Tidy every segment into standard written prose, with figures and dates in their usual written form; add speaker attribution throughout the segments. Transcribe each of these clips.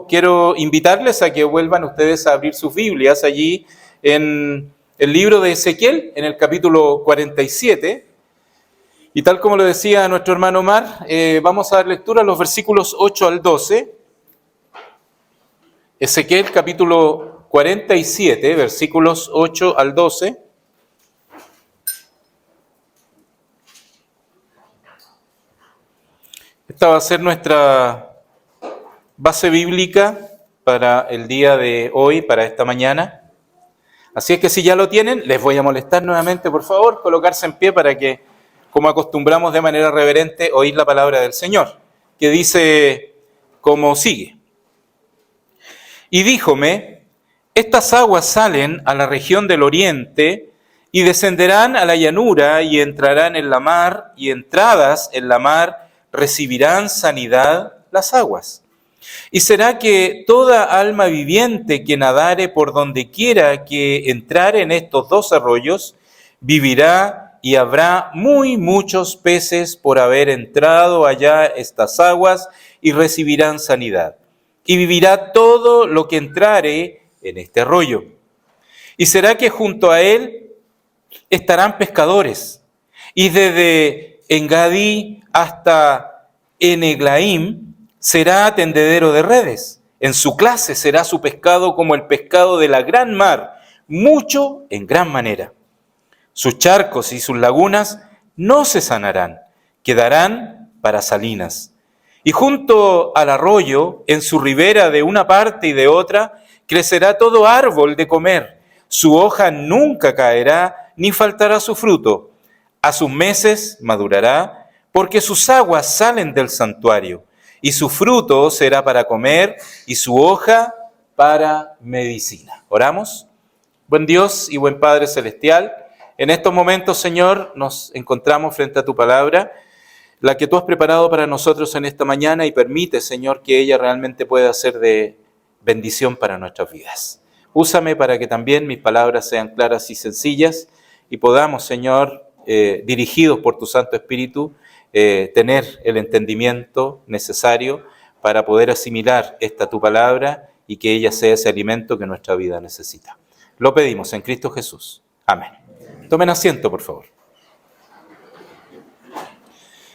Speaker 1: Quiero invitarles a que vuelvan ustedes a abrir sus Biblias allí en el libro de Ezequiel, en el capítulo 47. Y tal como lo decía nuestro hermano Omar, vamos a dar lectura a los versículos 8 al 12. Ezequiel capítulo 47, versículos 8 al 12. Esta va a ser nuestra base bíblica para el día de hoy, para esta mañana. Así es que si ya lo tienen, les voy a molestar nuevamente, por favor, colocarse en pie para que, como acostumbramos de manera reverente, oír la palabra del Señor, que dice como sigue. Y díjome, estas aguas salen a la región del oriente y descenderán a la llanura y entrarán en la mar, y entradas en la mar recibirán sanidad las aguas. Y será que toda alma viviente que nadare por donde quiera que entrare en estos dos arroyos, vivirá, y habrá muchos peces por haber entrado allá estas aguas, y recibirán sanidad. Y vivirá todo lo que entrare en este arroyo. Y será que junto a él estarán pescadores, y desde Engadí hasta Eneglaim será tendedero de redes. En su clase será su pescado como el pescado de la gran mar, mucho en gran manera. Sus charcos y sus lagunas no se sanarán, quedarán para salinas. Y junto al arroyo, en su ribera de una parte y de otra, crecerá todo árbol de comer. Su hoja nunca caerá, ni faltará su fruto. A sus meses madurará, porque sus aguas salen del santuario. Y su fruto será para comer, y su hoja para medicina. ¿Oramos? Buen Dios y buen Padre Celestial, en estos momentos, Señor, nos encontramos frente a tu palabra, la que tú has preparado para nosotros en esta mañana, y permite, Señor, que ella realmente pueda ser de bendición para nuestras vidas. Úsame para que también mis palabras sean claras y sencillas, y podamos, Señor, dirigidos por tu Santo Espíritu, tener el entendimiento necesario para poder asimilar esta tu palabra y que ella sea ese alimento que nuestra vida necesita. Lo pedimos en Cristo Jesús. Amén. Tomen asiento, por favor.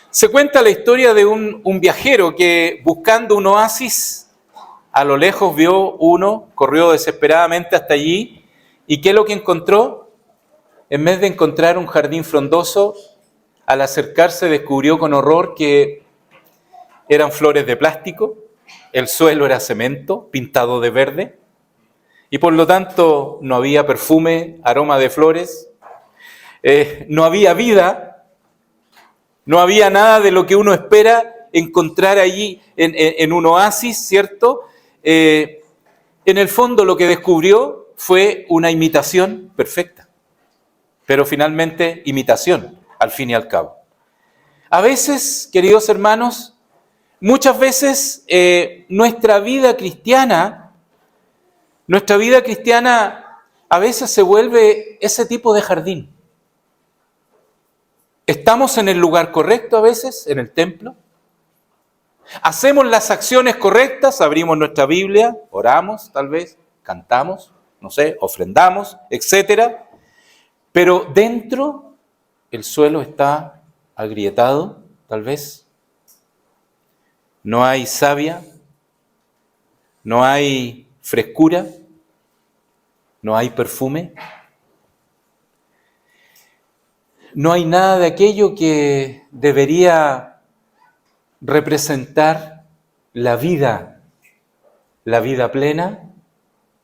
Speaker 1: Se cuenta la historia de un viajero que, buscando un oasis, a lo lejos vio uno, corrió desesperadamente hasta allí, y ¿qué es lo que encontró? En vez de encontrar un jardín frondoso, al acercarse descubrió con horror que eran flores de plástico, el suelo era cemento pintado de verde, y por lo tanto no había perfume, aroma de flores, no había vida, no había nada de lo que uno espera encontrar allí en un oasis, ¿cierto? En el fondo lo que descubrió fue una imitación perfecta, pero finalmente imitación, al fin y al cabo. A veces, queridos hermanos, muchas veces nuestra vida cristiana a veces se vuelve ese tipo de jardín. Estamos en el lugar correcto a veces, en el templo. Hacemos las acciones correctas, abrimos nuestra Biblia, oramos tal vez, cantamos, no sé, ofrendamos, etc. Pero dentro el suelo está agrietado, tal vez. No hay savia, no hay frescura, no hay perfume. No hay nada de aquello que debería representar la vida plena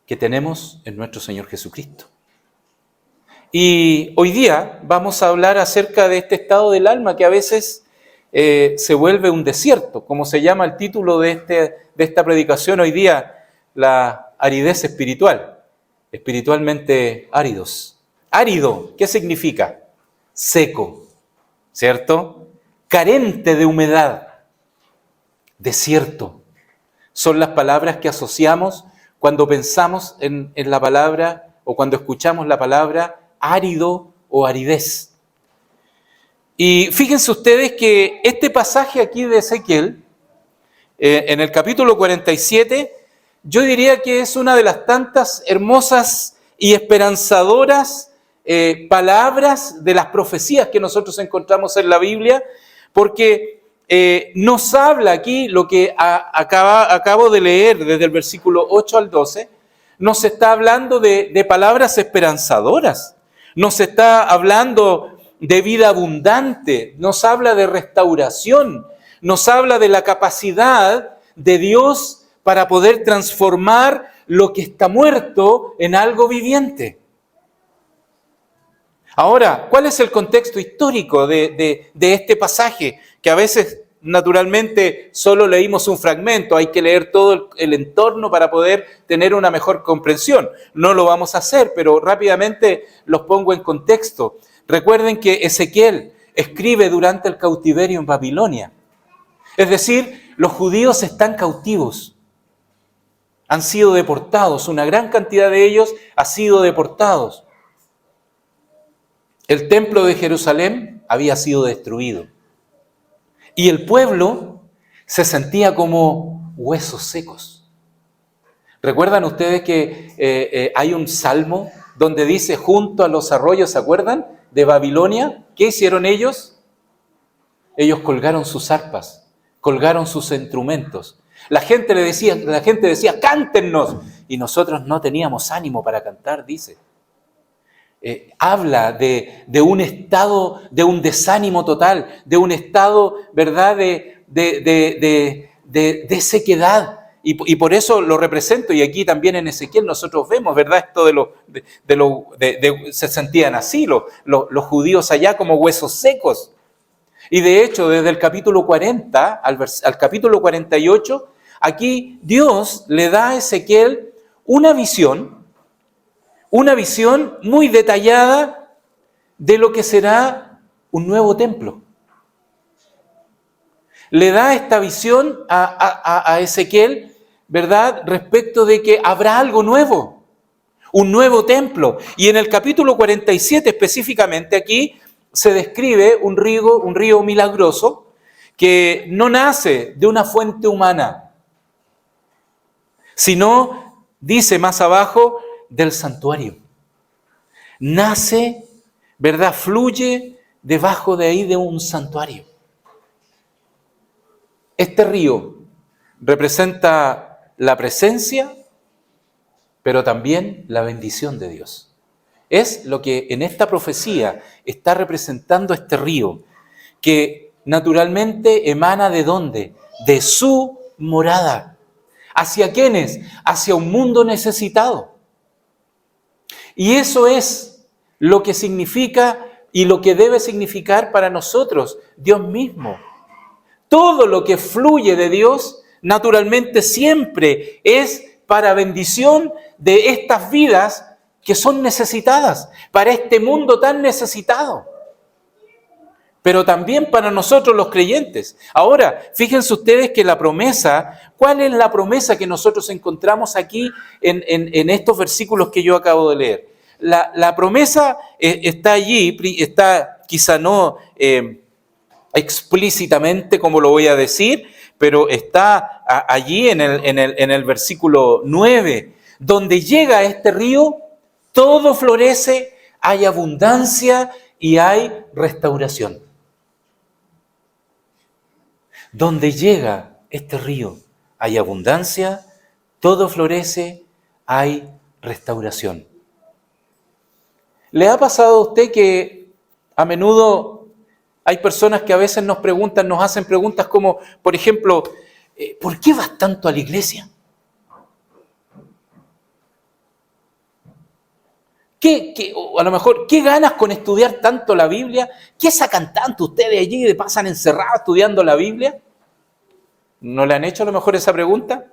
Speaker 1: que tenemos en nuestro Señor Jesucristo. Y hoy día vamos a hablar acerca de este estado del alma que a veces se vuelve un desierto, como se llama el título de esta predicación hoy día, la aridez espiritual, espiritualmente áridos. Árido, ¿qué significa? Seco, ¿cierto? Carente de humedad, desierto. Son las palabras que asociamos cuando pensamos en la palabra o cuando escuchamos la palabra árido o aridez. Y fíjense ustedes que este pasaje aquí de Ezequiel, en el capítulo 47, yo diría que es una de las tantas hermosas y esperanzadoras palabras de las profecías que nosotros encontramos en la Biblia, porque nos habla aquí lo que acabo de leer desde el versículo 8 al 12, nos está hablando de palabras esperanzadoras, nos está hablando de vida abundante, nos habla de restauración, nos habla de la capacidad de Dios para poder transformar lo que está muerto en algo viviente. Ahora, ¿cuál es el contexto histórico de este pasaje? Que a veces, naturalmente, solo leímos un fragmento, hay que leer todo el entorno para poder tener una mejor comprensión. No lo vamos a hacer, pero rápidamente los pongo en contexto. Recuerden que Ezequiel escribe durante el cautiverio en Babilonia. Es decir, los judíos están cautivos. Han sido deportados, una gran cantidad de ellos ha sido deportados. El templo de Jerusalén había sido destruido. Y el pueblo se sentía como huesos secos. ¿Recuerdan ustedes que hay un salmo donde dice junto a los arroyos, ¿se acuerdan? De Babilonia, ¿qué hicieron ellos? Ellos colgaron sus arpas, colgaron sus instrumentos. La gente decía, cántennos. Y nosotros no teníamos ánimo para cantar, dice. Habla de un estado, de un desánimo total, de un estado, ¿verdad?, de sequedad. Y por eso lo represento, y aquí también en Ezequiel nosotros vemos, ¿verdad?, esto se sentían así los judíos allá como huesos secos. Y de hecho, desde el capítulo 40 al capítulo 48, aquí Dios le da a Ezequiel una visión muy detallada de lo que será un nuevo templo. Le da esta visión a Ezequiel, ¿verdad?, respecto de que habrá algo nuevo, un nuevo templo. Y en el capítulo 47 específicamente aquí se describe un río milagroso que no nace de una fuente humana, sino, dice más abajo, del santuario. Nace, ¿verdad?, fluye debajo de ahí de un santuario. Este río representa la presencia, pero también la bendición de Dios. Es lo que en esta profecía está representando este río, que naturalmente emana ¿de dónde? De su morada. ¿Hacia quiénes? Hacia un mundo necesitado. Y eso es lo que significa y lo que debe significar para nosotros Dios mismo. Todo lo que fluye de Dios, naturalmente siempre es para bendición de estas vidas que son necesitadas, para este mundo tan necesitado. Pero también para nosotros los creyentes. Ahora, fíjense ustedes que la promesa, ¿cuál es la promesa que nosotros encontramos aquí en estos versículos que yo acabo de leer? La promesa está allí, está quizá no explícitamente como lo voy a decir, pero está allí en el versículo 9, donde llega este río, todo florece, hay abundancia y hay restauración. Donde llega este río, hay abundancia, todo florece, hay restauración. ¿Le ha pasado a usted que a menudo hay personas que a veces nos hacen preguntas como, por ejemplo, ¿por qué vas tanto a la iglesia? O a lo mejor, ¿qué ganas con estudiar tanto la Biblia? ¿Qué sacan tanto ustedes allí y pasan encerrados estudiando la Biblia? ¿No le han hecho a lo mejor esa pregunta?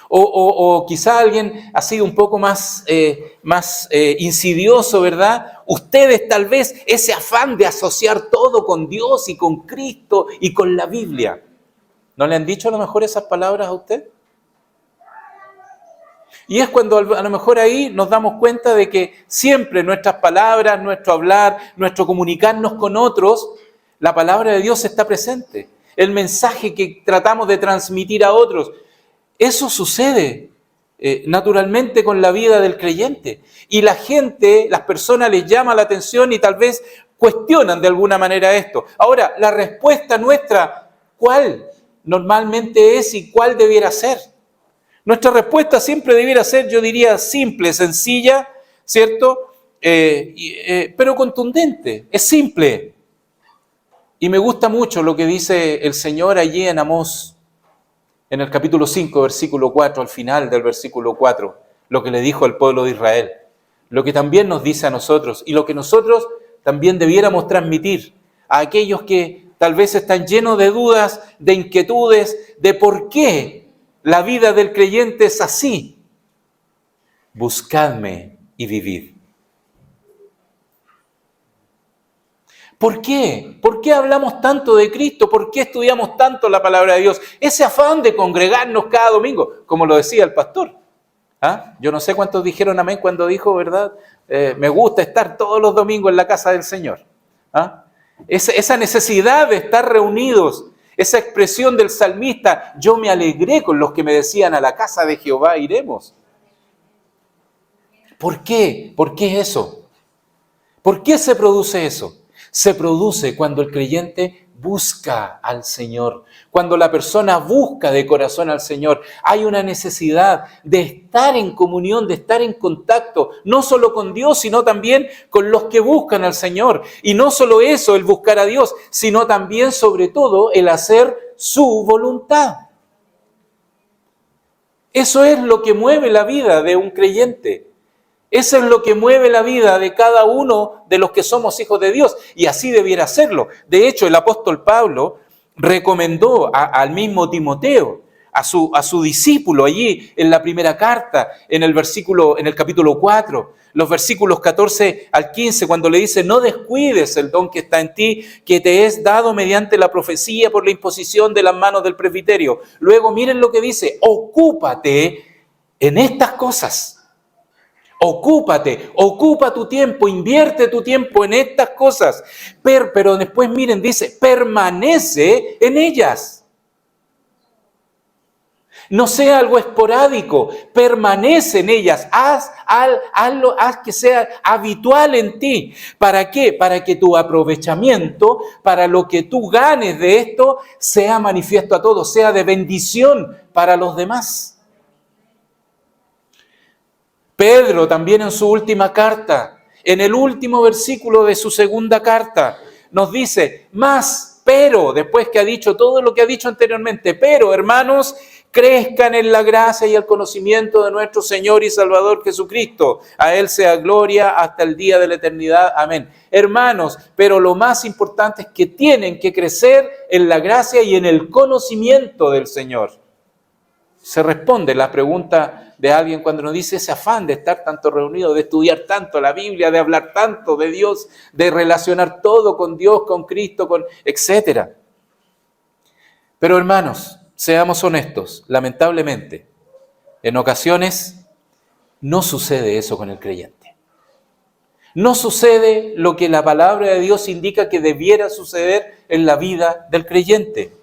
Speaker 1: O quizá alguien ha sido un poco más insidioso, ¿verdad? Ustedes tal vez ese afán de asociar todo con Dios y con Cristo y con la Biblia. ¿No le han dicho a lo mejor esas palabras a usted? Y es cuando a lo mejor ahí nos damos cuenta de que siempre nuestras palabras, nuestro hablar, nuestro comunicarnos con otros, la palabra de Dios está presente. El mensaje que tratamos de transmitir a otros, eso sucede naturalmente con la vida del creyente. Y la gente, las personas les llama la atención y tal vez cuestionan de alguna manera esto. Ahora, la respuesta nuestra, ¿cuál normalmente es y cuál debiera ser? Nuestra respuesta siempre debiera ser, yo diría, simple, sencilla, ¿cierto? Pero contundente, es simple. Y me gusta mucho lo que dice el Señor allí en Amós, en el capítulo 5, versículo 4, al final del versículo 4, lo que le dijo al pueblo de Israel, lo que también nos dice a nosotros y lo que nosotros también debiéramos transmitir a aquellos que tal vez están llenos de dudas, de inquietudes, de por qué la vida del creyente es así. Buscadme y vivid. ¿Por qué? ¿Por qué hablamos tanto de Cristo? ¿Por qué estudiamos tanto la palabra de Dios? Ese afán de congregarnos cada domingo, como lo decía el pastor. ¿Ah? Yo no sé cuántos dijeron amén cuando dijo, ¿verdad? Me gusta estar todos los domingos en la casa del Señor. ¿Ah? Esa necesidad de estar reunidos, esa expresión del salmista, yo me alegré con los que me decían, a la casa de Jehová iremos. ¿Por qué? ¿Por qué eso? ¿Por qué se produce eso? Se produce cuando el creyente busca al Señor, cuando la persona busca de corazón al Señor. Hay una necesidad de estar en comunión, de estar en contacto, no solo con Dios, sino también con los que buscan al Señor. Y no solo eso, el buscar a Dios, sino también, sobre todo, el hacer su voluntad. Eso es lo que mueve la vida de un creyente. Eso es lo que mueve la vida de cada uno de los que somos hijos de Dios, y así debiera serlo. De hecho, el apóstol Pablo recomendó al mismo Timoteo, a su discípulo allí en la primera carta, en el capítulo 4, los versículos 14 al 15, cuando le dice, no descuides el don que está en ti, que te es dado mediante la profecía por la imposición de las manos del presbiterio. Luego miren lo que dice, ocúpate en estas cosas. Ocúpate, ocupa tu tiempo, invierte tu tiempo en estas cosas. Pero después miren, dice, permanece en ellas. No sea algo esporádico, permanece en ellas, haz que sea habitual en ti. ¿Para qué? Para que tu aprovechamiento, para lo que tú ganes de esto, sea manifiesto a todos, sea de bendición para los demás. Pedro también en su última carta, en el último versículo de su segunda carta, nos dice, pero, después que ha dicho todo lo que ha dicho anteriormente, pero hermanos, crezcan en la gracia y el conocimiento de nuestro Señor y Salvador Jesucristo. A Él sea gloria hasta el día de la eternidad. Amén. Hermanos, pero lo más importante es que tienen que crecer en la gracia y en el conocimiento del Señor. Se responde la pregunta de alguien cuando nos dice ese afán de estar tanto reunidos, de estudiar tanto la Biblia, de hablar tanto de Dios, de relacionar todo con Dios, con Cristo, etc. Pero hermanos, seamos honestos, lamentablemente, en ocasiones no sucede eso con el creyente. No sucede lo que la palabra de Dios indica que debiera suceder en la vida del creyente.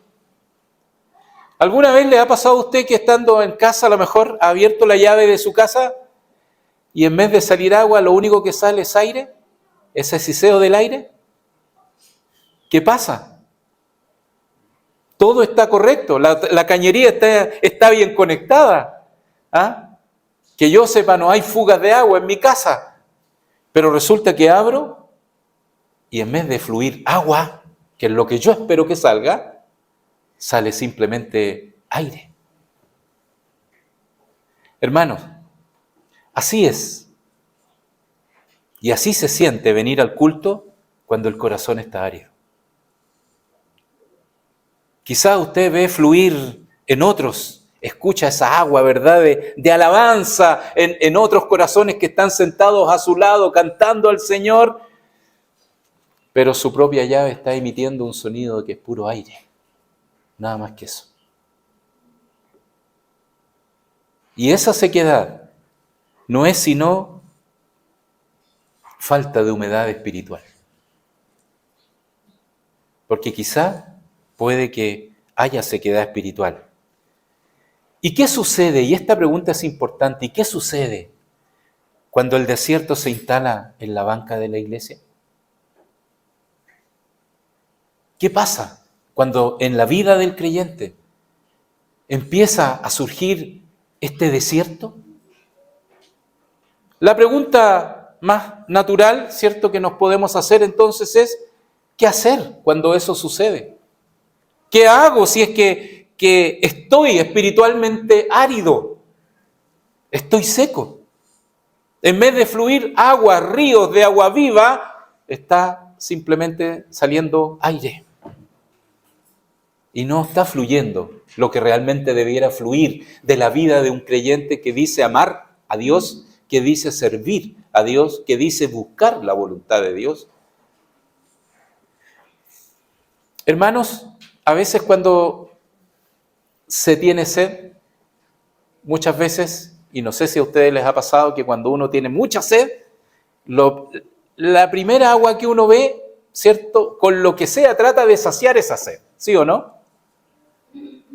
Speaker 1: ¿Alguna vez le ha pasado a usted que estando en casa a lo mejor ha abierto la llave de su casa y en vez de salir agua lo único que sale es aire? ¿Ese siseo del aire? ¿Qué pasa? Todo está correcto, la cañería está bien conectada. ¿Ah? Que yo sepa, no hay fugas de agua en mi casa. Pero resulta que abro y en vez de fluir agua, que es lo que yo espero que salga, sale simplemente aire. Hermanos, así es. Y así se siente venir al culto cuando el corazón está árido. Quizá usted ve fluir en otros, escucha esa agua, ¿verdad?, de alabanza en otros corazones que están sentados a su lado cantando al Señor, pero su propia llave está emitiendo un sonido que es puro aire, nada más que eso. Y esa sequedad no es sino falta de humedad espiritual. Porque quizá puede que haya sequedad espiritual. ¿Y qué sucede? Y esta pregunta es importante. ¿Y qué sucede cuando el desierto se instala en la banca de la iglesia? ¿Qué pasa cuando en la vida del creyente empieza a surgir este desierto? La pregunta más natural, ¿cierto?, que nos podemos hacer entonces es, ¿qué hacer cuando eso sucede? ¿Qué hago si es que estoy espiritualmente árido? Estoy seco. En vez de fluir agua, ríos de agua viva, está simplemente saliendo aire. Y no está fluyendo lo que realmente debiera fluir de la vida de un creyente que dice amar a Dios, que dice servir a Dios, que dice buscar la voluntad de Dios. Hermanos, a veces cuando se tiene sed, muchas veces, y no sé si a ustedes les ha pasado que cuando uno tiene mucha sed, la primera agua que uno ve, ¿cierto?, con lo que sea, trata de saciar esa sed, ¿sí o no?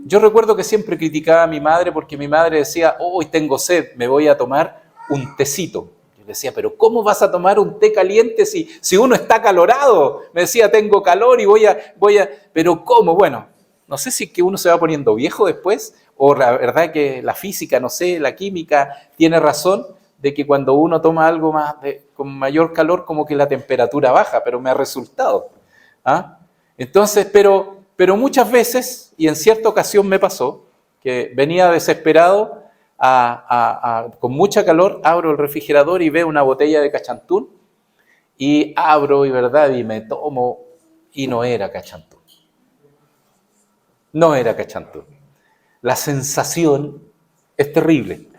Speaker 1: Yo recuerdo que siempre criticaba a mi madre porque mi madre decía, hoy tengo sed, me voy a tomar un tecito. Yo decía, pero ¿cómo vas a tomar un té caliente si uno está acalorado? Me decía, tengo calor y voy a... Pero ¿cómo? Bueno, no sé si es que uno se va poniendo viejo después o la verdad que la física, no sé, la química tiene razón de que cuando uno toma algo con mayor calor como que la temperatura baja, pero me ha resultado. ¿Ah? Entonces, pero muchas veces, y en cierta ocasión me pasó, que venía desesperado con mucha calor, abro el refrigerador y veo una botella de cachantún, y abro, y verdad, y me tomo, y no era cachantún. No era cachantún. La sensación es terrible.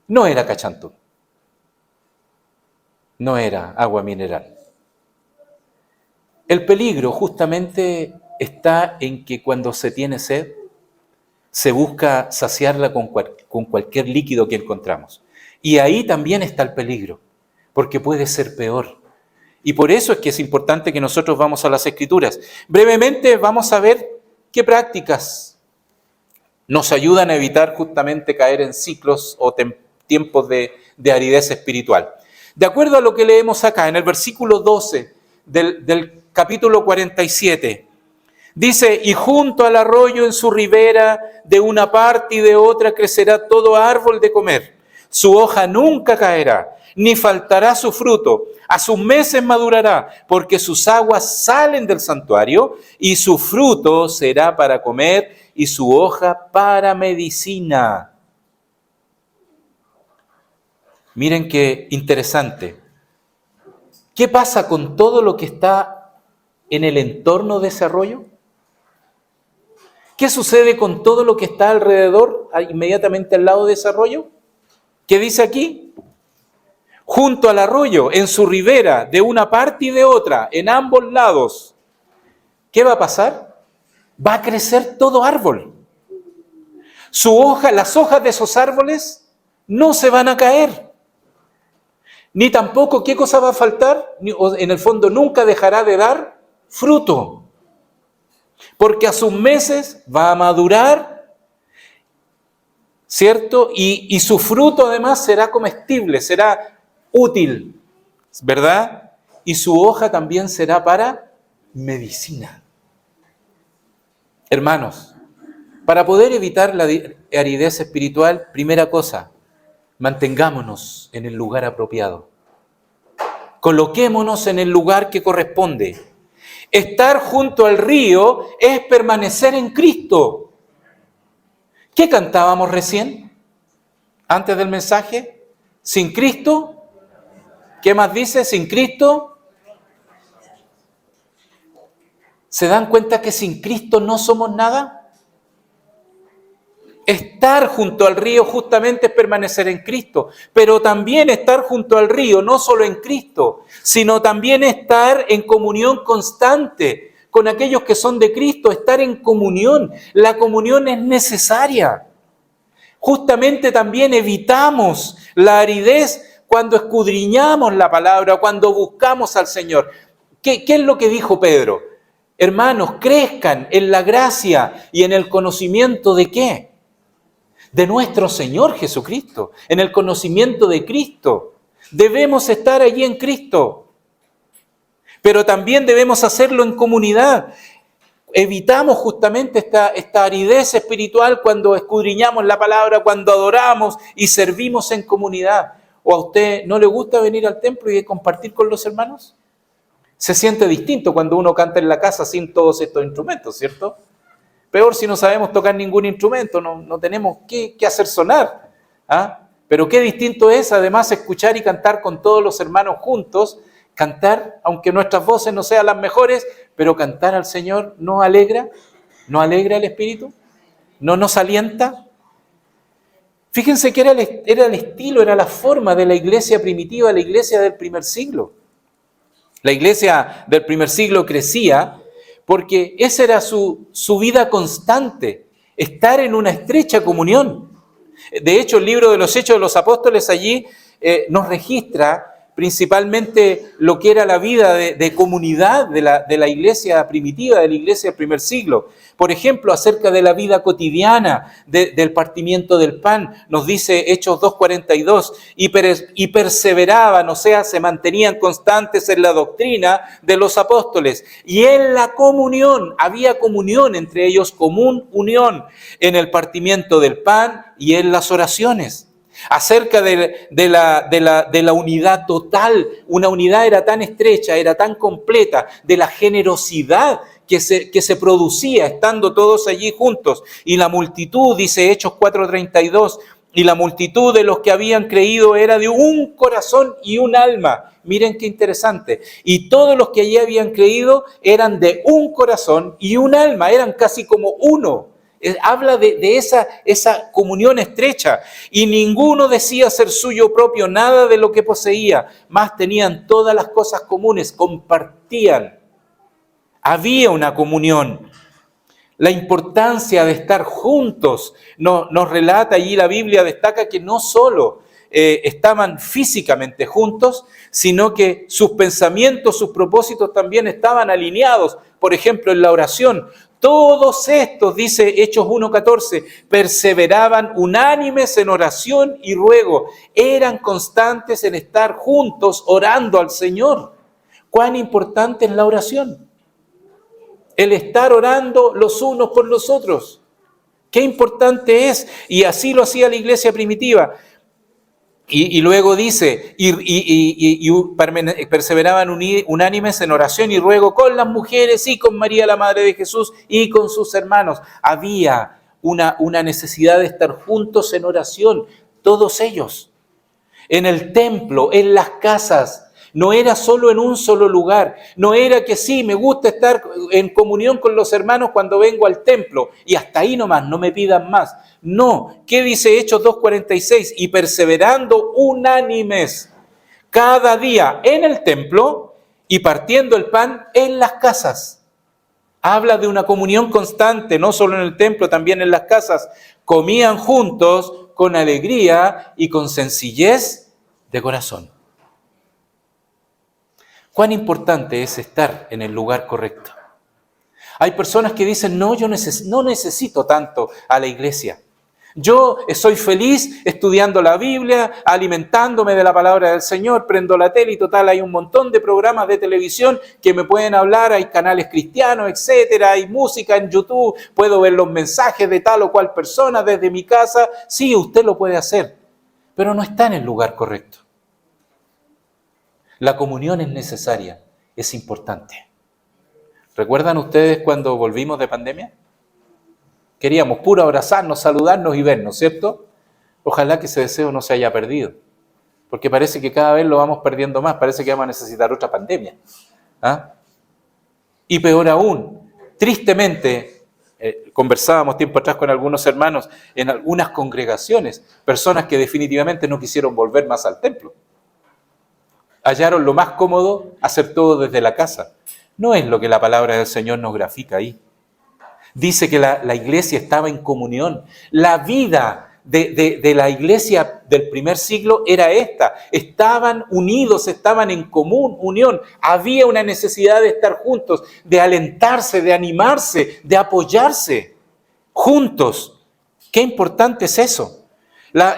Speaker 1: No era cachantún. No era agua mineral. El peligro justamente está en que cuando se tiene sed, se busca saciarla con cualquier líquido que encontramos. Y ahí también está el peligro, porque puede ser peor. Y por eso es que es importante que nosotros vamos a las Escrituras. Brevemente vamos a ver qué prácticas nos ayudan a evitar justamente caer en ciclos o tiempos de aridez espiritual. De acuerdo a lo que leemos acá, en el versículo 12 del capítulo 47, dice, y junto al arroyo en su ribera, de una parte y de otra, crecerá todo árbol de comer. Su hoja nunca caerá, ni faltará su fruto. A sus meses madurará, porque sus aguas salen del santuario, y su fruto será para comer, y su hoja para medicina. Miren qué interesante. ¿Qué pasa con todo lo que está en el entorno de ese arroyo? ¿Qué sucede con todo lo que está alrededor, inmediatamente al lado de ese arroyo? ¿Qué dice aquí? Junto al arroyo, en su ribera, de una parte y de otra, en ambos lados. ¿Qué va a pasar? Va a crecer todo árbol. Las hojas de esos árboles no se van a caer. Ni tampoco, ¿qué cosa va a faltar? En el fondo, nunca dejará de dar fruto. Porque a sus meses va a madurar, ¿cierto? Y su fruto además será comestible, será útil, ¿verdad? Y su hoja también será para medicina. Hermanos, para poder evitar la aridez espiritual, primera cosa, mantengámonos en el lugar apropiado. Coloquémonos en el lugar que corresponde. Estar junto al río es permanecer en Cristo. ¿Qué cantábamos recién? Antes del mensaje, sin Cristo, ¿qué más dice? Sin Cristo. ¿Se dan cuenta que sin Cristo no somos nada? Estar junto al río justamente es permanecer en Cristo, pero también estar junto al río, no solo en Cristo, sino también estar en comunión constante con aquellos que son de Cristo, estar en comunión. La comunión es necesaria. Justamente también evitamos la aridez cuando escudriñamos la palabra, cuando buscamos al Señor. ¿Qué es lo que dijo Pedro? Hermanos, crezcan en la gracia y en el conocimiento ¿de qué? De nuestro Señor Jesucristo, en el conocimiento de Cristo. Debemos estar allí en Cristo, pero también debemos hacerlo en comunidad. Evitamos justamente esta aridez espiritual cuando escudriñamos la palabra, cuando adoramos y servimos en comunidad. ¿O a usted no le gusta venir al templo y compartir con los hermanos? Se siente distinto cuando uno canta en la casa sin todos estos instrumentos, ¿cierto? Peor si no sabemos tocar ningún instrumento, no tenemos qué hacer sonar. ¿Ah? Pero qué distinto es además escuchar y cantar con todos los hermanos juntos, cantar, aunque nuestras voces no sean las mejores, pero cantar al Señor ¿no alegra? ¿No alegra el espíritu? ¿No nos alienta? Fíjense que era el estilo, era la forma de la iglesia primitiva, la iglesia del primer siglo. La iglesia del primer siglo crecía porque esa era su vida constante, estar en una estrecha comunión. De hecho, el libro de los Hechos de los Apóstoles allí nos registra principalmente lo que era la vida de comunidad de la iglesia primitiva, de la iglesia del primer siglo. Por ejemplo, acerca de la vida cotidiana del partimiento del pan, nos dice Hechos 2:42, y perseveraban, o sea, se mantenían constantes en la doctrina de los apóstoles. Y en la comunión, había comunión entre ellos, común unión en el partimiento del pan y en las oraciones. Acerca de la unidad total, una unidad era tan estrecha, era tan completa, de la generosidad que se producía estando todos allí juntos. Y la multitud, dice Hechos 4:32, y la multitud de los que habían creído era de un corazón y un alma. Miren qué interesante. Y todos los que allí habían creído eran de un corazón y un alma, eran casi como uno. Habla de esa comunión estrecha, y ninguno decía ser suyo propio nada de lo que poseía, mas tenían todas las cosas comunes, compartían. Había una comunión. La importancia de estar juntos nos relata allí, la Biblia destaca que no solo estaban físicamente juntos, sino que sus pensamientos, sus propósitos también estaban alineados. Por ejemplo, en la oración, todos estos, dice Hechos 1:14, perseveraban unánimes en oración y ruego. Eran constantes en estar juntos orando al Señor. ¿Cuán importante es la oración? El estar orando los unos por los otros. Qué importante es. Y así lo hacía la iglesia primitiva. Y luego dice, y perseveraban unánimes en oración y ruego con las mujeres y con María, la Madre de Jesús, y con sus hermanos. Había una necesidad de estar juntos en oración, todos ellos. En el templo, en las casas. No era solo en un solo lugar. No era que sí, me gusta estar en comunión con los hermanos cuando vengo al templo y hasta ahí nomás, no me pidan más. No, ¿qué dice Hechos 2:46? Y perseverando unánimes cada día en el templo y partiendo el pan en las casas. Habla de una comunión constante, no solo en el templo, también en las casas. Comían juntos con alegría y con sencillez de corazón. ¿Cuán importante es estar en el lugar correcto? Hay personas que dicen, no, yo no necesito tanto a la iglesia. Yo soy feliz estudiando la Biblia, alimentándome de la palabra del Señor, prendo la tele y total, hay un montón de programas de televisión que me pueden hablar, hay canales cristianos, etcétera, hay música en YouTube, puedo ver los mensajes de tal o cual persona desde mi casa. Sí, usted lo puede hacer, pero no está en el lugar correcto. La comunión es necesaria, es importante. ¿Recuerdan ustedes cuando volvimos de pandemia? Queríamos puro abrazarnos, saludarnos y vernos, ¿cierto? Ojalá que ese deseo no se haya perdido, porque parece que cada vez lo vamos perdiendo más, parece que vamos a necesitar otra pandemia. ¿Ah? Y peor aún, tristemente, conversábamos tiempo atrás con algunos hermanos en algunas congregaciones, personas que definitivamente no quisieron volver más al templo. Hallaron lo más cómodo hacer todo desde la casa. No es lo que la palabra del Señor nos grafica ahí. Dice que la iglesia estaba en comunión. La vida de la iglesia del primer siglo era esta. Estaban unidos, estaban en común, unión. Había una necesidad de estar juntos, de alentarse, de animarse, de apoyarse juntos. Qué importante es eso.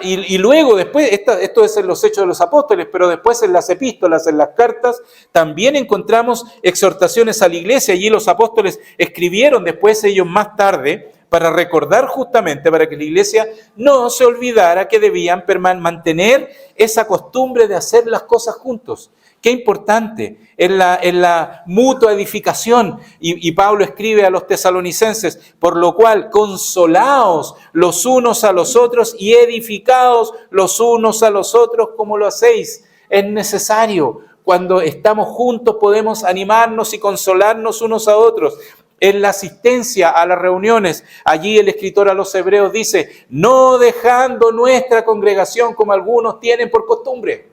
Speaker 1: Y luego, después, esto es en los Hechos de los Apóstoles, pero después en las epístolas, en las cartas, también encontramos exhortaciones a la iglesia. Allí los apóstoles escribieron después ellos más tarde para recordar justamente, para que la iglesia no se olvidara que debían mantener esa costumbre de hacer las cosas juntos. Qué importante en la mutua edificación. Y Pablo escribe a los tesalonicenses, por lo cual consolaos los unos a los otros y edificaos los unos a los otros como lo hacéis. Es necesario. Cuando estamos juntos podemos animarnos y consolarnos unos a otros. En la asistencia a las reuniones, allí el escritor a los Hebreos dice, no dejando nuestra congregación como algunos tienen por costumbre.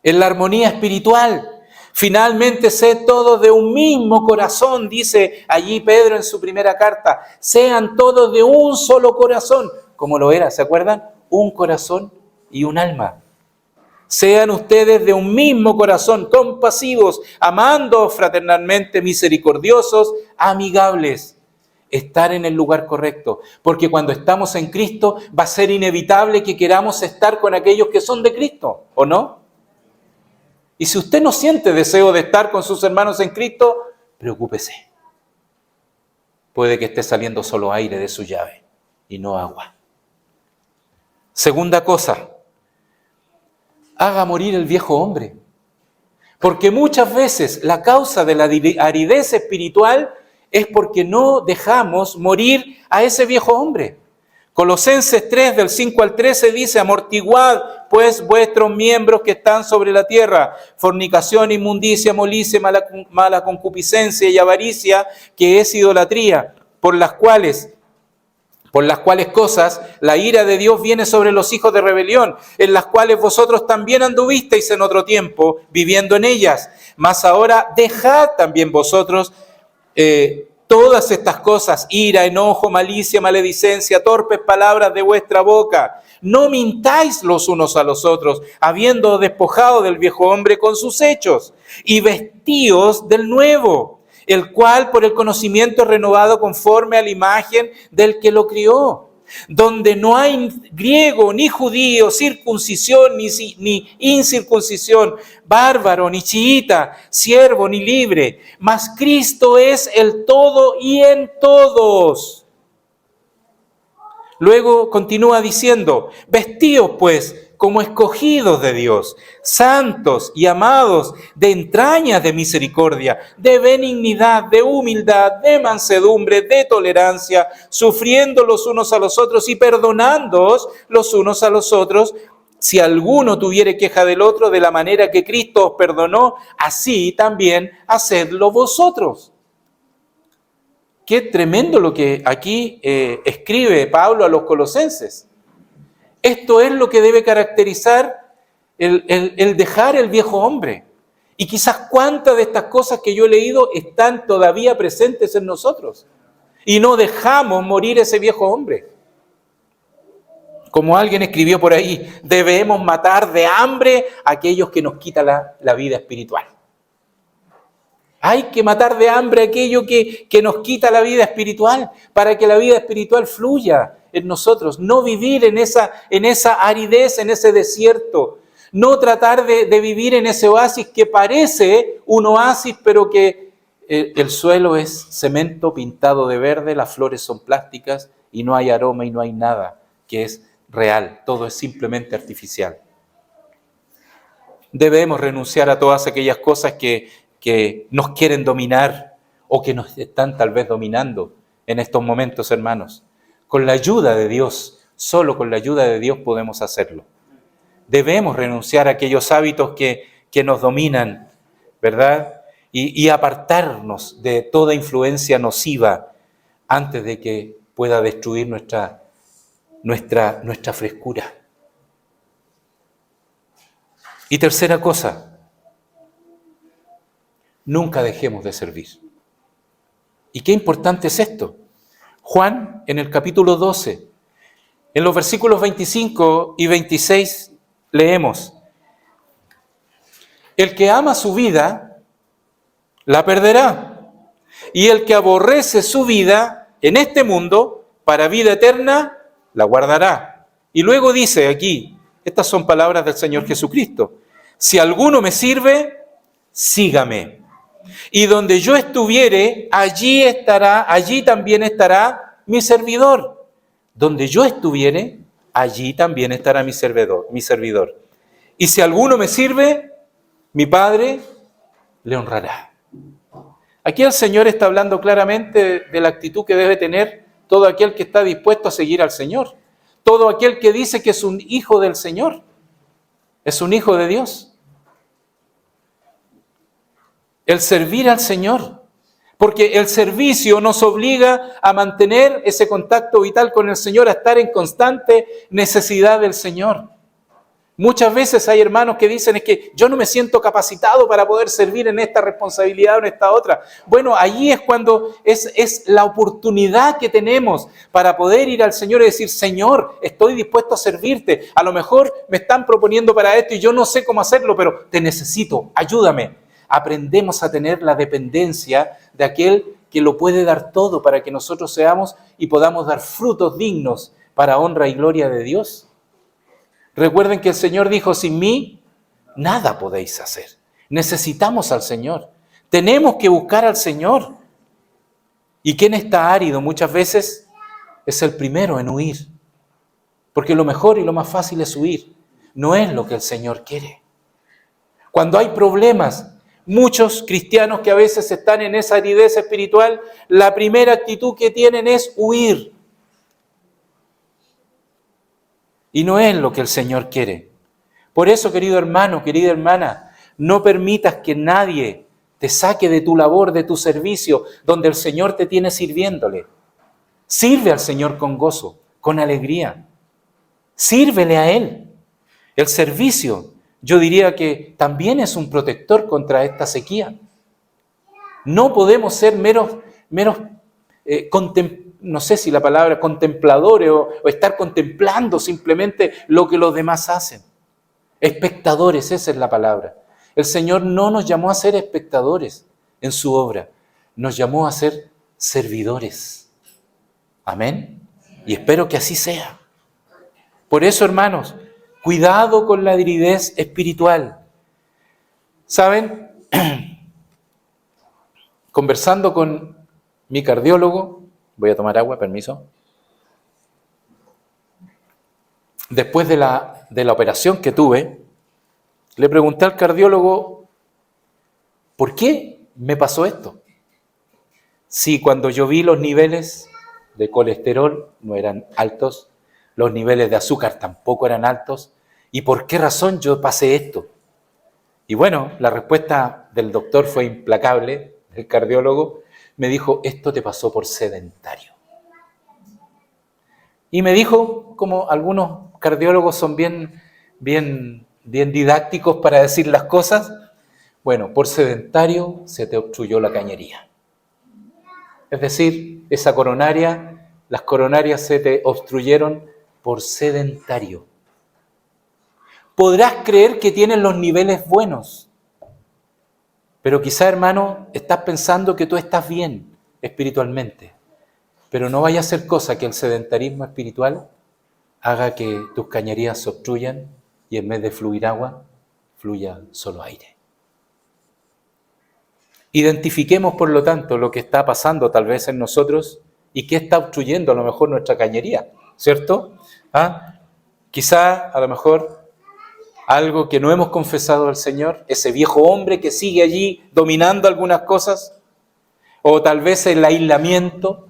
Speaker 1: En la armonía espiritual, finalmente sed todos de un mismo corazón, dice allí Pedro en su primera carta, sean todos de un solo corazón, como lo era, ¿se acuerdan? Un corazón y un alma. Sean ustedes de un mismo corazón, compasivos, amando fraternalmente, misericordiosos, amigables. Estar en el lugar correcto, porque cuando estamos en Cristo va a ser inevitable que queramos estar con aquellos que son de Cristo, ¿o no? Y si usted no siente deseo de estar con sus hermanos en Cristo, preocúpese. Puede que esté saliendo solo aire de su llave y no agua. Segunda cosa, haga morir el viejo hombre. Porque muchas veces la causa de la aridez espiritual es porque no dejamos morir a ese viejo hombre. Colosenses 3, del 5 al 13 dice, amortiguad pues vuestros miembros que están sobre la tierra, fornicación, inmundicia, molicie, mala concupiscencia y avaricia, que es idolatría, por las cuales cosas la ira de Dios viene sobre los hijos de rebelión, en las cuales vosotros también anduvisteis en otro tiempo, viviendo en ellas. Mas ahora dejad también vosotros todas estas cosas, ira, enojo, malicia, maledicencia, torpes palabras de vuestra boca. No mintáis los unos a los otros, habiendo despojado del viejo hombre con sus hechos, y vestíos del nuevo, el cual por el conocimiento es renovado conforme a la imagen del que lo crió, donde no hay griego ni judío, circuncisión ni incircuncisión, bárbaro ni chiita, siervo ni libre, mas Cristo es el todo y en todos. Luego continúa diciendo, vestíos pues como escogidos de Dios, santos y amados, de entrañas de misericordia, de benignidad, de humildad, de mansedumbre, de tolerancia, sufriendo los unos a los otros y perdonándoos los unos a los otros, si alguno tuviere queja del otro, de la manera que Cristo os perdonó, así también hacedlo vosotros. Qué tremendo lo que aquí escribe Pablo a los colosenses. Esto es lo que debe caracterizar el dejar el viejo hombre. Y quizás cuántas de estas cosas que yo he leído están todavía presentes en nosotros. Y no dejamos morir ese viejo hombre. Como alguien escribió por ahí, debemos matar de hambre a aquellos que nos quitan la vida espiritual. Hay que matar de hambre aquello que nos quita la vida espiritual para que la vida espiritual fluya en nosotros. No vivir en esa aridez, en ese desierto. No tratar de vivir en ese oasis que parece un oasis, pero que el suelo es cemento pintado de verde, las flores son plásticas y no hay aroma y no hay nada que es real. Todo es simplemente artificial. Debemos renunciar a todas aquellas cosas que nos quieren dominar o que nos están tal vez dominando en estos momentos, hermanos. Con la ayuda de Dios Solo con la ayuda de Dios podemos hacerlo. Debemos renunciar a aquellos hábitos que nos dominan, ¿verdad? Y apartarnos de toda influencia nociva antes de que pueda destruir nuestra frescura. Y tercera cosa, nunca dejemos de servir. ¿Y qué importante es esto? Juan, en el capítulo 12, en los versículos 25 y 26, leemos: el que ama su vida, la perderá. Y el que aborrece su vida en este mundo, para vida eterna, la guardará. Y luego dice aquí, estas son palabras del Señor Jesucristo: si alguno me sirve, sígame. Y donde yo estuviere, allí también estará mi servidor. Donde yo estuviere, allí también estará mi servidor. Y si alguno me sirve, mi Padre le honrará. Aquí el Señor está hablando claramente de la actitud que debe tener todo aquel que está dispuesto a seguir al Señor. Todo aquel que dice que es un hijo del Señor. Es un hijo de Dios. El servir al Señor. Porque el servicio nos obliga a mantener ese contacto vital con el Señor, a estar en constante necesidad del Señor. Muchas veces hay hermanos que dicen: es que yo no me siento capacitado para poder servir en esta responsabilidad o en esta otra. Bueno, allí es cuando es la oportunidad que tenemos para poder ir al Señor y decir: Señor, estoy dispuesto a servirte. A lo mejor me están proponiendo para esto y yo no sé cómo hacerlo, pero te necesito, ayúdame. Aprendemos a tener la dependencia de aquel que lo puede dar todo para que nosotros seamos y podamos dar frutos dignos para honra y gloria de Dios. Recuerden que el Señor dijo: sin mí nada podéis hacer. Necesitamos al Señor. Tenemos que buscar al Señor. ¿Y quién está árido muchas veces? Es el primero en huir. Porque lo mejor y lo más fácil es huir. No es lo que el Señor quiere. Cuando hay problemas, muchos cristianos que a veces están en esa aridez espiritual, la primera actitud que tienen es huir. Y no es lo que el Señor quiere. Por eso, querido hermano, querida hermana, no permitas que nadie te saque de tu labor, de tu servicio, donde el Señor te tiene sirviéndole. Sirve al Señor con gozo, con alegría. Sírvele a Él. El servicio, yo diría que también es un protector contra esta sequía. No podemos ser meros no sé si la palabra contempladores o estar contemplando simplemente lo que los demás hacen. Espectadores, esa es la palabra. El Señor no nos llamó a ser espectadores en su obra, nos llamó a ser servidores. Amén. Y espero que así sea. Por eso, hermanos, cuidado con la aridez espiritual. ¿Saben? Conversando con mi cardiólogo, voy a tomar agua, permiso. Después de la operación que tuve, le pregunté al cardiólogo: ¿por qué me pasó esto? Si cuando yo vi los niveles de colesterol no eran altos, los niveles de azúcar tampoco eran altos, ¿y por qué razón yo pasé esto? Y bueno, la respuesta del doctor fue implacable, el cardiólogo. Me dijo: esto te pasó por sedentario. Y me dijo, como algunos cardiólogos son bien didácticos para decir las cosas: bueno, por sedentario se te obstruyó la cañería. Es decir, las coronarias se te obstruyeron por sedentario. Podrás creer que tienes los niveles buenos, pero quizá, hermano, estás pensando que tú estás bien espiritualmente, pero no vaya a ser cosa que el sedentarismo espiritual haga que tus cañerías se obstruyan y en vez de fluir agua, fluya solo aire. Identifiquemos, por lo tanto, lo que está pasando tal vez en nosotros y qué está obstruyendo a lo mejor nuestra cañería, ¿cierto? Quizá, a lo mejor, algo que no hemos confesado al Señor, ese viejo hombre que sigue allí dominando algunas cosas, o tal vez el aislamiento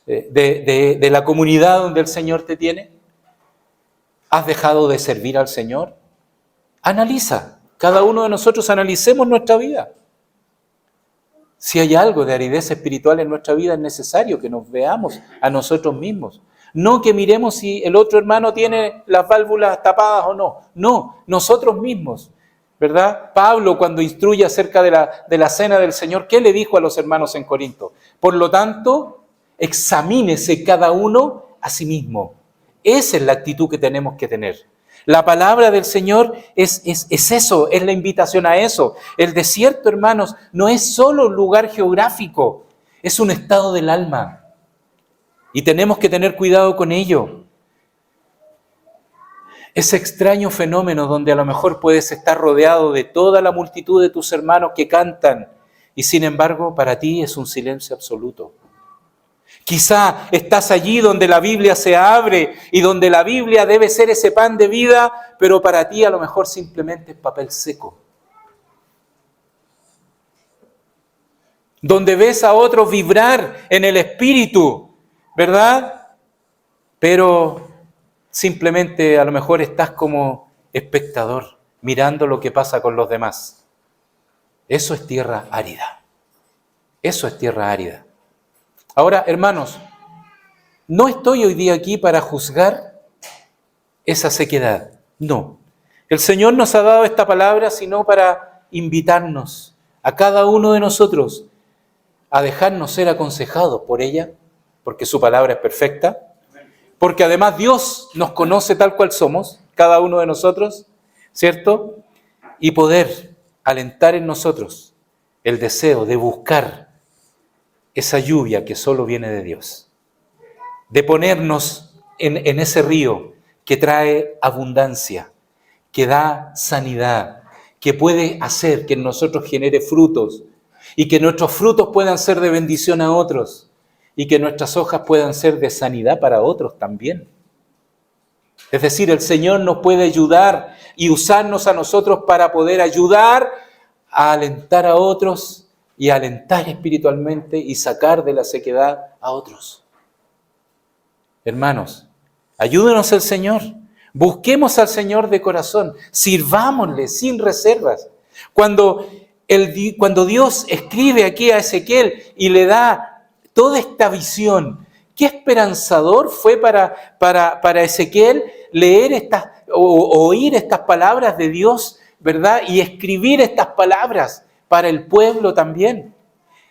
Speaker 1: de la comunidad donde el Señor te tiene. ¿Has dejado de servir al Señor? Analiza. Cada uno de nosotros analicemos nuestra vida. Si hay algo de aridez espiritual en nuestra vida, es necesario que nos veamos a nosotros mismos. No que miremos si el otro hermano tiene las válvulas tapadas o no. No, nosotros mismos, ¿verdad? Pablo, cuando instruye acerca de la cena del Señor, ¿qué le dijo a los hermanos en Corinto? Por lo tanto, examínese cada uno a sí mismo. Esa es la actitud que tenemos que tener. La palabra del Señor es eso, es la invitación a eso. El desierto, hermanos, no es solo un lugar geográfico, es un estado del alma. Y tenemos que tener cuidado con ello. Ese extraño fenómeno donde a lo mejor puedes estar rodeado de toda la multitud de tus hermanos que cantan y sin embargo para ti es un silencio absoluto. Quizá estás allí donde la Biblia se abre y donde la Biblia debe ser ese pan de vida, pero para ti a lo mejor simplemente es papel seco. Donde ves a otros vibrar en el espíritu, ¿verdad? Pero simplemente a lo mejor estás como espectador, mirando lo que pasa con los demás. Eso es tierra árida. Eso es tierra árida. Ahora, hermanos, no estoy hoy día aquí para juzgar esa sequedad. No. El Señor nos ha dado esta palabra sino para invitarnos a cada uno de nosotros a dejarnos ser aconsejados por ella, porque su palabra es perfecta, porque además Dios nos conoce tal cual somos, cada uno de nosotros, ¿cierto? Y poder alentar en nosotros el deseo de buscar esa lluvia que solo viene de Dios, de ponernos en ese río que trae abundancia, que da sanidad, que puede hacer que en nosotros genere frutos y que nuestros frutos puedan ser de bendición a otros y que nuestras hojas puedan ser de sanidad para otros también. Es decir, el Señor nos puede ayudar y usarnos a nosotros para poder ayudar a alentar a otros y alentar espiritualmente y sacar de la sequedad a otros. Hermanos, ayúdenos al Señor, busquemos al Señor de corazón, sirvámosle sin reservas. Cuando Dios escribe aquí a Ezequiel y le da toda esta visión, qué esperanzador fue para Ezequiel leer o oír estas palabras de Dios, ¿verdad? Y escribir estas palabras para el pueblo también.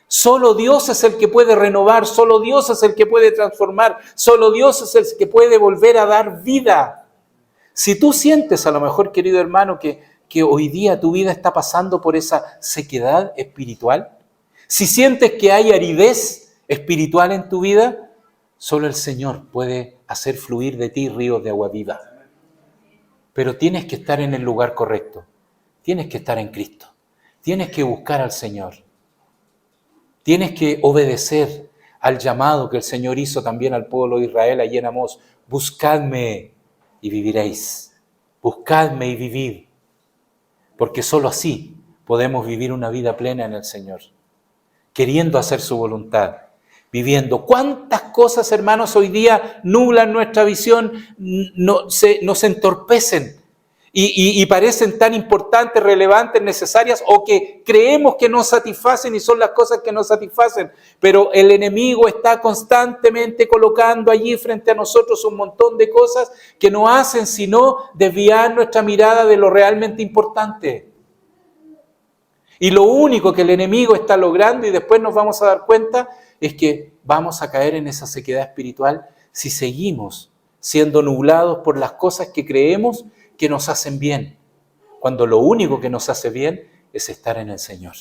Speaker 1: Solo Dios es el que puede renovar, solo Dios es el que puede transformar, solo Dios es el que puede volver a dar vida. Si tú sientes a lo mejor, querido hermano, que hoy día tu vida está pasando por esa sequedad espiritual, si sientes que hay aridez espiritual en tu vida, solo el Señor puede hacer fluir de ti ríos de agua viva. Pero tienes que estar en el lugar correcto, tienes que estar en Cristo. Tienes que buscar al Señor. Tienes que obedecer al llamado que el Señor hizo también al pueblo de Israel allí en Amós. Buscadme y viviréis. Buscadme y vivid. Porque solo así podemos vivir una vida plena en el Señor. Queriendo hacer su voluntad. Viviendo. ¿Cuántas cosas, hermanos, hoy día nublan nuestra visión? Nos entorpecen. Y parecen tan importantes, relevantes, necesarias o que creemos que nos satisfacen y son las cosas que nos satisfacen. Pero el enemigo está constantemente colocando allí frente a nosotros un montón de cosas que no hacen sino desviar nuestra mirada de lo realmente importante. Y lo único que el enemigo está logrando, y después nos vamos a dar cuenta, es que vamos a caer en esa sequedad espiritual si seguimos siendo nublados por las cosas que creemos que nos hacen bien, cuando lo único que nos hace bien es estar en el Señor,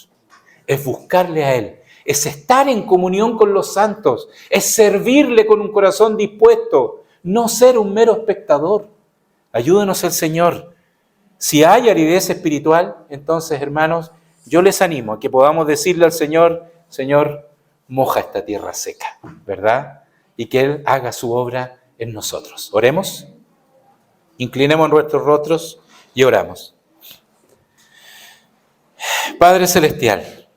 Speaker 1: es buscarle a Él, es estar en comunión con los santos, es servirle con un corazón dispuesto, no ser un mero espectador. Ayúdenos el Señor. Si hay aridez espiritual, entonces, hermanos, yo les animo a que podamos decirle al Señor, Señor, moja esta tierra seca, ¿verdad? Y que Él haga su obra en nosotros. Oremos. Inclinemos nuestros rostros y oramos. Padre Celestial,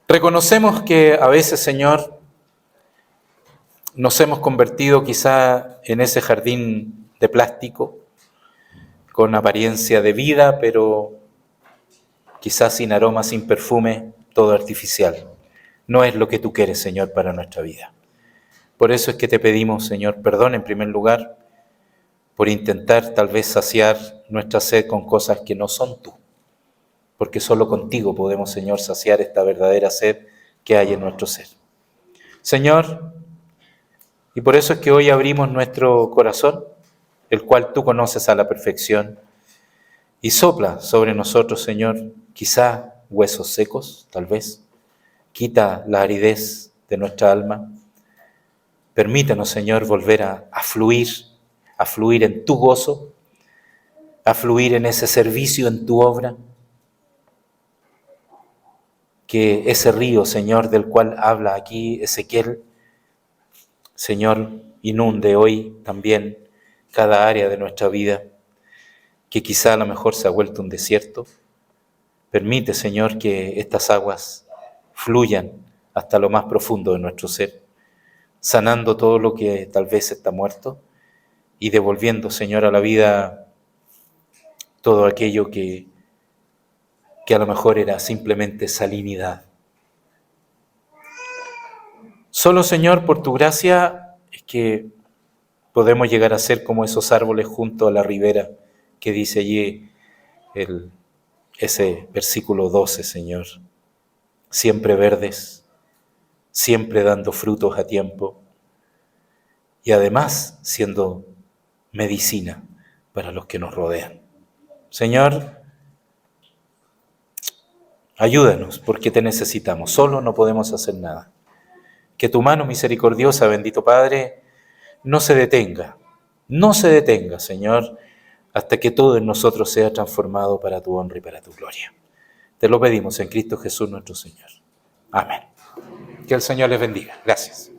Speaker 1: reconocemos que a veces, Señor, nos hemos convertido quizá en ese jardín de plástico, con apariencia de vida, pero quizás sin aroma, sin perfume, todo artificial. No es lo que tú quieres, Señor, para nuestra vida. Por eso es que te pedimos, Señor, perdón en primer lugar, por intentar tal vez saciar nuestra sed con cosas que no son tú. Porque solo contigo podemos, Señor, saciar esta verdadera sed que hay en nuestro ser. Señor, y por eso es que hoy abrimos nuestro corazón, el cual tú conoces a la perfección, y sopla sobre nosotros, Señor, quizá huesos secos, tal vez. Quita la aridez de nuestra alma. Permítanos, Señor, volver a fluir en tu gozo, a fluir en ese servicio, en tu obra. Que ese río, Señor, del cual habla aquí Ezequiel, Señor, inunde hoy también cada área de nuestra vida, que quizá a lo mejor se ha vuelto un desierto. Permite, Señor, que estas aguas fluyan hasta lo más profundo de nuestro ser, sanando todo lo que tal vez está muerto y devolviendo, Señor, a la vida todo aquello que a lo mejor era simplemente salinidad. Solo, Señor, por tu gracia es que podemos llegar a ser como esos árboles junto a la ribera que dice allí ese versículo 12, Señor. Siempre verdes, siempre dando frutos a tiempo y además siendo medicina para los que nos rodean. Señor, ayúdanos porque te necesitamos. Solo no podemos hacer nada. Que tu mano misericordiosa, bendito Padre, no se detenga, Señor, hasta que todo en nosotros sea transformado para tu honra y para tu gloria. Te lo pedimos en Cristo Jesús nuestro Señor. Amén. Que el Señor les bendiga. Gracias.